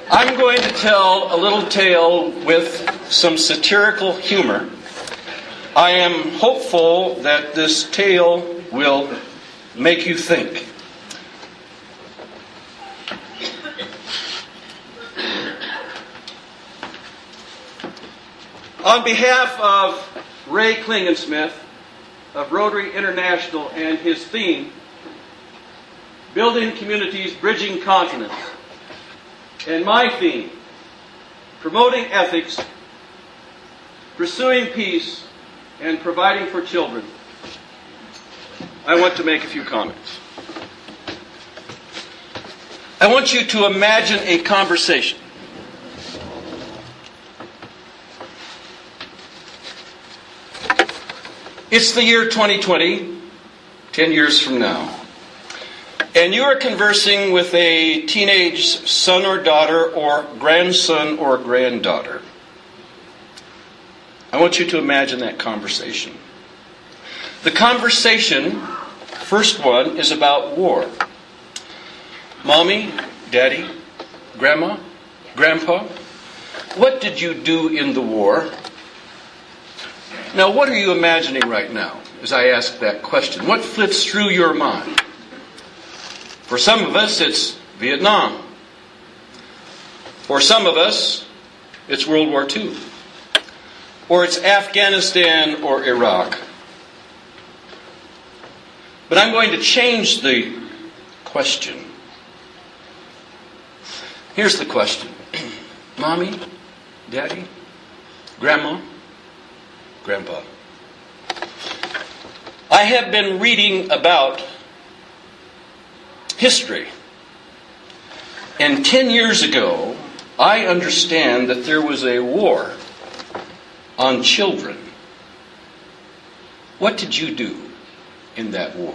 I'm going to tell a little tale with some satirical humor. I am hopeful that this tale will make you think. On behalf of Ray Klingensmith of Rotary International and his theme, Building Communities, Bridging Continents, and my theme, Promoting Ethics, Pursuing Peace, and Providing for Children, I want to make a few comments. I want you to imagine a conversation. It's the year 2020, 10 years from now. And you are conversing with a teenage son or daughter or grandson or granddaughter. I want you to imagine that conversation. The conversation, first one, is about war. Mommy, Daddy, Grandma, Grandpa, what did you do in the war? Now, what are you imagining right now as I ask that question? What flits through your mind? For some of us, it's Vietnam. For some of us, it's World War II. Or it's Afghanistan or Iraq. But I'm going to change the question. Here's the question. Mommy, Daddy, Grandma, Grandpa. I have been reading about history. And 10 years ago, I understand that there was a war on children. What did you do in that war?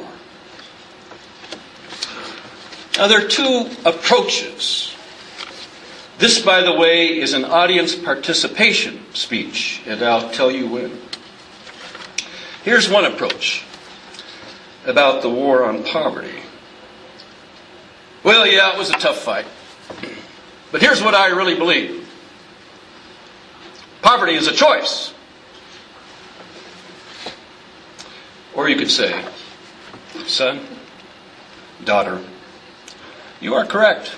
Now, there are two approaches. This, by the way, is an audience participation speech, and I'll tell you when. Here's one approach about the war on poverty. Well, yeah, it was a tough fight. But here's what I really believe. Poverty is a choice. Or you could say, son, daughter, you are correct.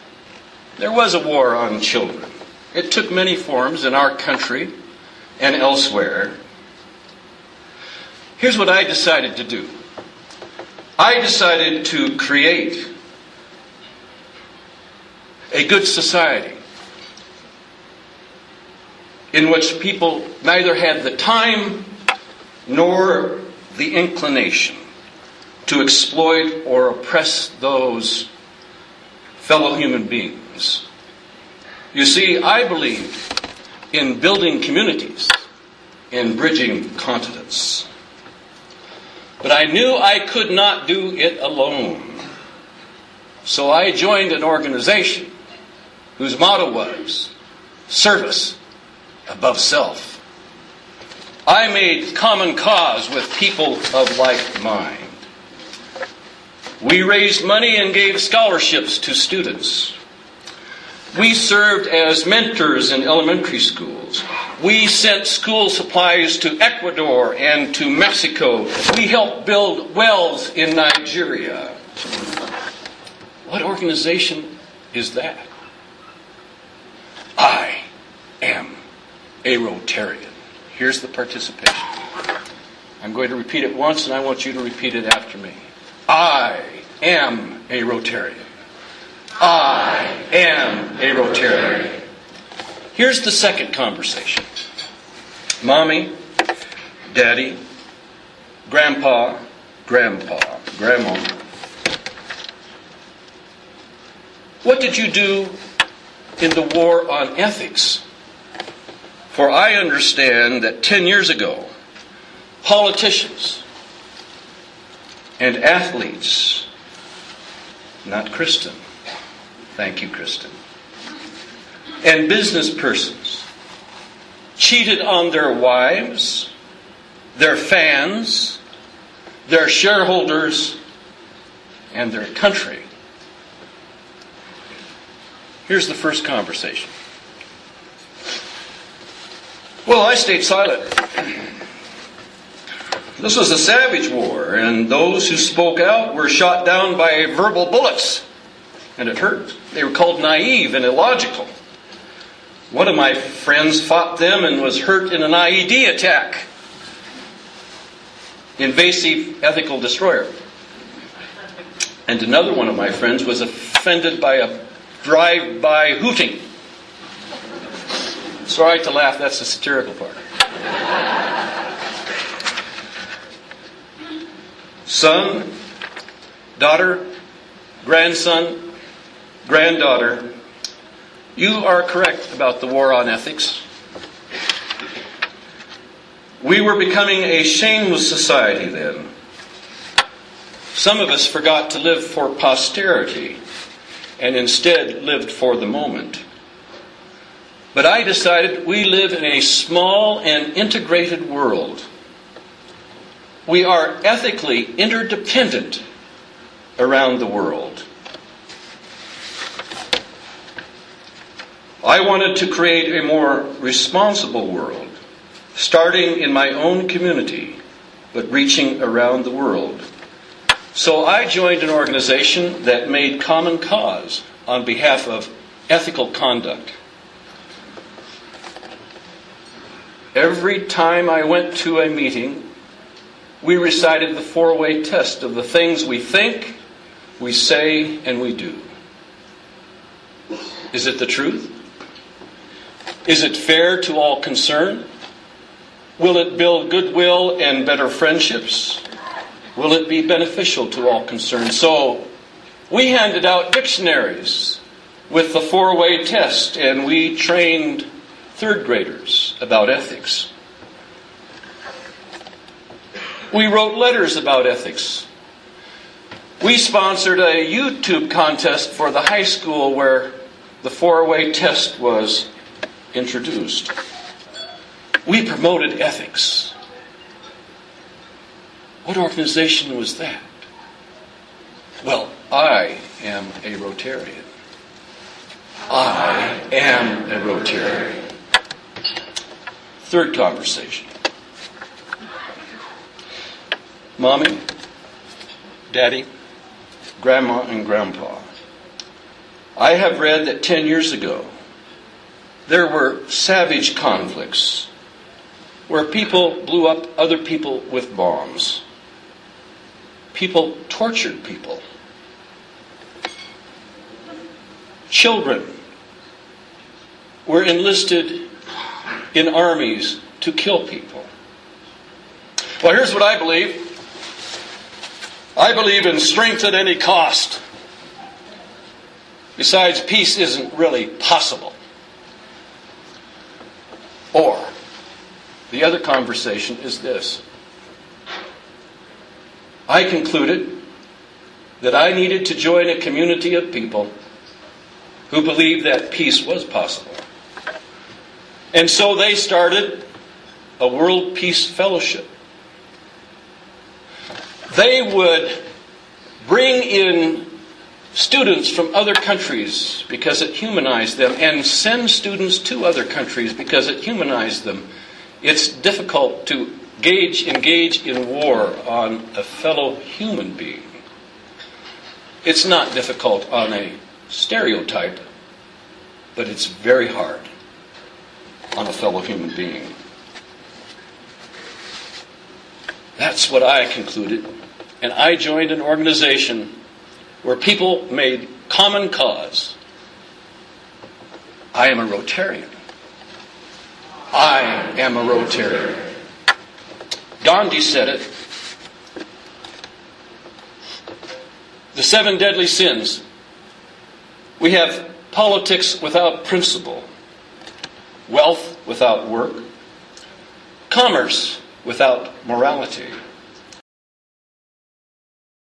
There was a war on children. It took many forms in our country and elsewhere. Here's what I decided to do. I decided to create a good society in which people neither had the time nor the inclination to exploit or oppress those fellow human beings. You see, I believe in building communities, in bridging continents. But I knew I could not do it alone. So I joined an organization whose motto was, service above self. I made common cause with people of like mind. We raised money and gave scholarships to students. We served as mentors in elementary schools. We sent school supplies to Ecuador and to Mexico. We helped build wells in Nigeria. What organization is that? I am a Rotarian. Here's the participation. I'm going to repeat it once, and I want you to repeat it after me. I am a Rotarian. I am a Rotarian. Here's the second conversation. Mommy, Daddy, Grandpa, Grandma. What did you do in the war on ethics? For I understand that 10 years ago, politicians and athletes, not Kristen, thank you, Kristen, and business persons cheated on their wives, their fans, their shareholders, and their country. Here's the first conversation. Well, I stayed silent. This was a savage war, and those who spoke out were shot down by verbal bullets. And it hurt. They were called naive and illogical. One of my friends fought them and was hurt in an IED attack. Invasive ethical destroyer. And another one of my friends was offended by a drive-by hooting. It's all right to laugh, that's the satirical part. Son, daughter, grandson, granddaughter, you are correct about the war on ethics. We were becoming a shameless society then. Some of us forgot to live for posterity and instead lived for the moment. But I decided we live in a small and integrated world. We are ethically interdependent around the world. I wanted to create a more responsible world, starting in my own community, but reaching around the world. So I joined an organization that made common cause on behalf of ethical conduct. Every time I went to a meeting, we recited the four-way test of the things we think, we say, and we do. Is it the truth? Is it fair to all concerned? Will it build goodwill and better friendships? Will it be beneficial to all concerned? So, we handed out dictionaries with the four-way test, and we trained third graders about ethics. We wrote letters about ethics. We sponsored a YouTube contest for the high school where the four-way test was introduced. We promoted ethics. What organization was that? Well, I am a Rotarian. I am a Rotarian. Third conversation. Mommy, Daddy, Grandma, and Grandpa, I have read that 10 years ago there were savage conflicts where people blew up other people with bombs. People tortured people. Children were enlisted in armies to kill people. Well, here's what I believe. I believe in strength at any cost. Besides, peace isn't really possible. Or, the other conversation is this. I concluded that I needed to join a community of people who believed that peace was possible. And so they started a World Peace Fellowship. They would bring in students from other countries because it humanized them, and send students to other countries because it humanized them. It's difficult to engage in war on a fellow human being. It's not difficult on a stereotype, but it's very hard on a fellow human being. That's what I concluded. And I joined an organization where people made common cause. I am a Rotarian. I am a Rotarian. Gandhi said it. The 7 deadly sins. We have politics without principle, wealth without work, commerce without morality,